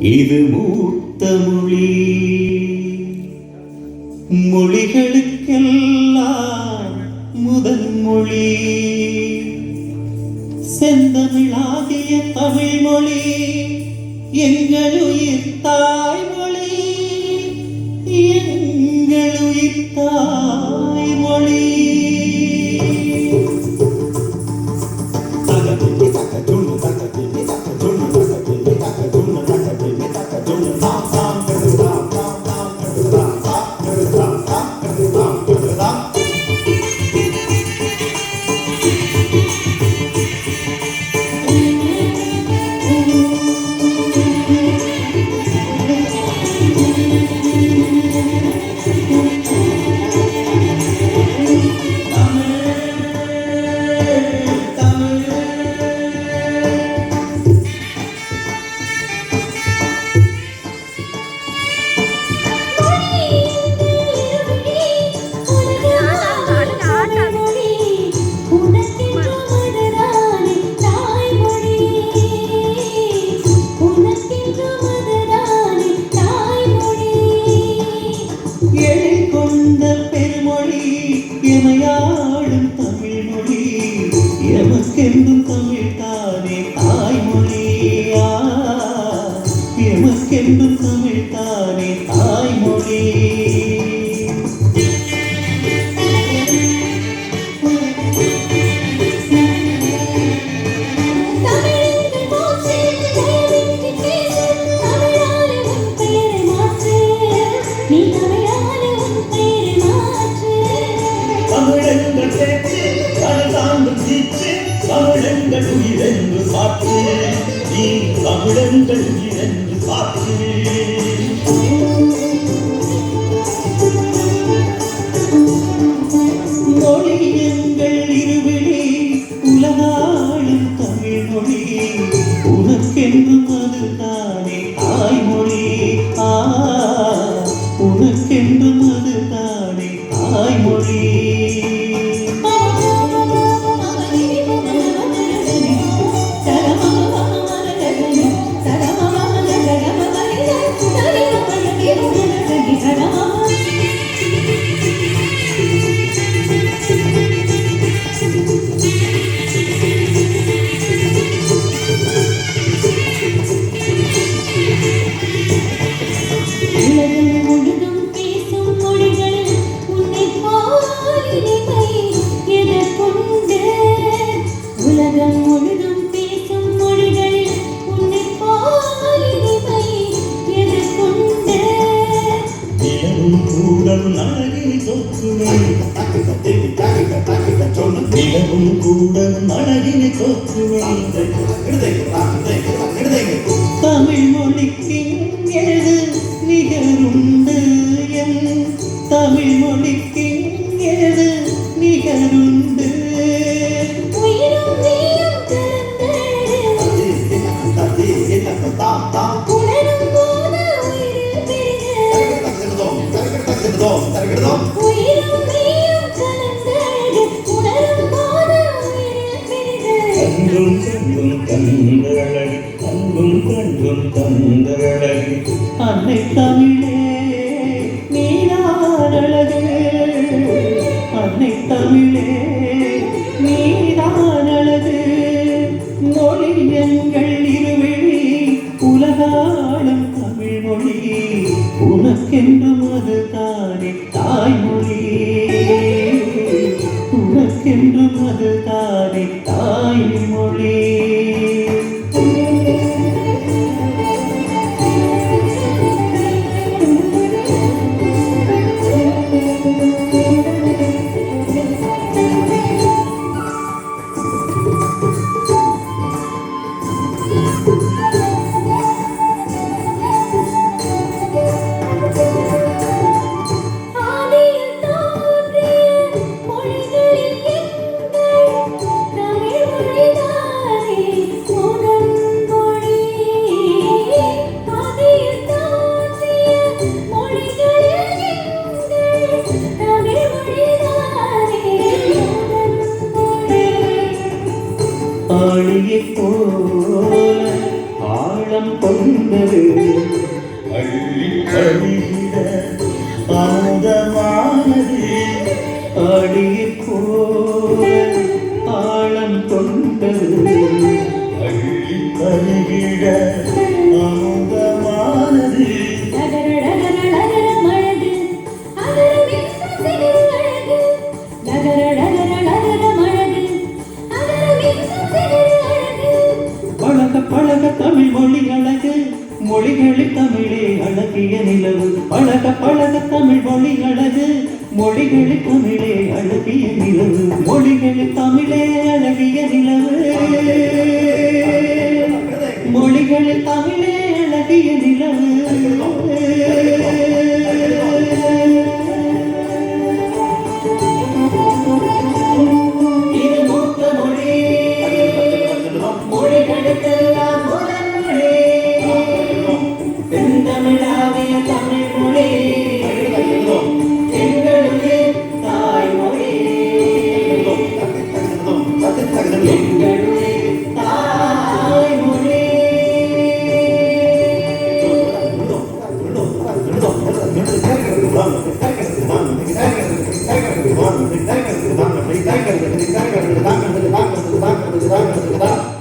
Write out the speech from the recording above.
இது மூத்த மொழி, மொழிகளுக்கெல்லாம் முதன் மொழி. செந்தமிழாகிய தமிழ் மொழி எங்களுயிர் தாய்மொழி, எங்களுயிர் தாய்மொழி. எமையாடும் தமிழ் மொழி எமக்கென்றும் தமிழ் தானே தாய்மொழி. எமக்கென்றும் தமிழ் தானே தாய்மொழி. தமிழங்கள் உயிரென்று சாற்று, நீ தமிழங்கள் உயிரென்று சாற்று. மொழி எங்கள் இருவிழி உலகாளும் தமிழ் மொழி, உனக்கென்றும் அது தானே தாய்மொழி. உனக்கென்றும் அது தானே தாய்மொழி. நிலவும் கூட அழகினை கொத்துவேன். தமிழ் மொழிக்கு எழுது நிகருண்டு, என் தமிழ் மொழிக்கு எழுது நிகருண்டு. அன்பும் கண்ணும் தந்தழகி, அன்பும் கண்ணும் தந்தழகி, அன்னை தமிழே நீதான் அழகு. அன்னை தமிழே நீதான் அழகு. மொழி எங்கள் இருவிழி உலகாளும் தமிழ் மொழி, உனக்கென்றும் அது தானே தாய்மொழி. உனக்கென்றும் அது தானே தாய்மொழி. பருகிட அமுதமானது பழக பழக தமிழ் மொழி அழகு மொழிகளில் தமிழே அழகிய நிலவு பழக பழக தமிழ் மொழி அழகு மொழிகளில் தமிழே அழகிய நிலவு மொழிகளில் தமிழே அழகிய நிலவு மொழிகளில் தமிழே அழகிய நிலவு இது மூத்த மொழி மொழிகளுக்கெல்லாம் முதல் மொழி செந்தமிழாகிய தமிழ் மொழி எங்களுக்கு தாய்மொழி எங்களுக்கு தாய்மொழி Thank you.